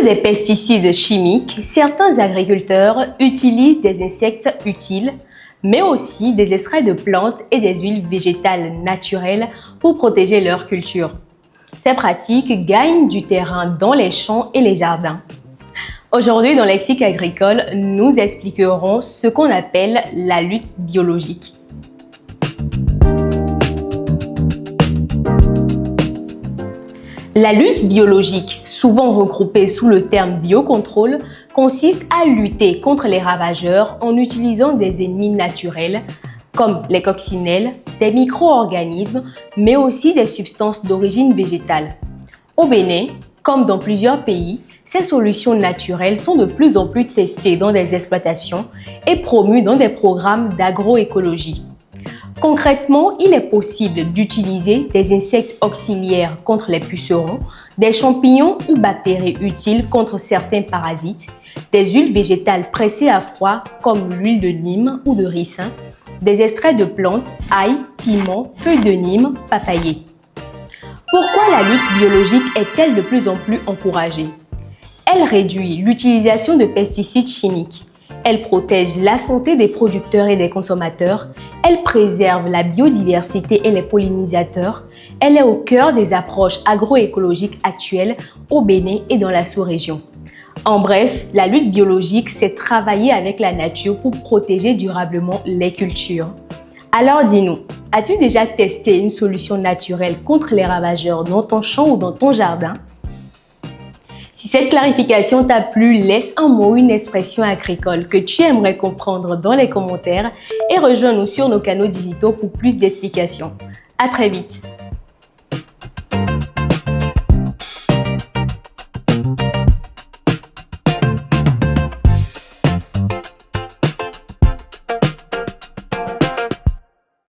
des pesticides chimiques, certains agriculteurs utilisent des insectes utiles, mais aussi des extraits de plantes et des huiles végétales naturelles pour protéger leur culture. Ces pratiques gagnent du terrain dans les champs et les jardins. Aujourd'hui, dans Lexique agricole, nous expliquerons ce qu'on appelle la lutte biologique. La lutte biologique, souvent regroupée sous le terme biocontrôle, consiste à lutter contre les ravageurs en utilisant des ennemis naturels comme les coccinelles, des micro-organismes, mais aussi des substances d'origine végétale. Au Bénin, comme dans plusieurs pays, ces solutions naturelles sont de plus en plus testées dans des exploitations et promues dans des programmes d'agroécologie. Concrètement, il est possible d'utiliser des insectes auxiliaires contre les pucerons, des champignons ou bactéries utiles contre certains parasites, des huiles végétales pressées à froid comme l'huile de Nîmes ou de ricin, des extraits de plantes, ail, piment, feuilles de Nîmes, papayer. Pourquoi la lutte biologique est-elle de plus en plus encouragée? Elle réduit l'utilisation de pesticides chimiques. Elle protège la santé des producteurs et des consommateurs. Elle préserve la biodiversité et les pollinisateurs. Elle est au cœur des approches agroécologiques actuelles au Bénin et dans la sous-région. En bref, la lutte biologique, c'est travailler avec la nature pour protéger durablement les cultures. Alors dis-nous, as-tu déjà testé une solution naturelle contre les ravageurs dans ton champ ou dans ton jardin? Si cette clarification t'a plu, laisse un mot ou une expression agricole que tu aimerais comprendre dans les commentaires et rejoins-nous sur nos canaux digitaux pour plus d'explications. À très vite!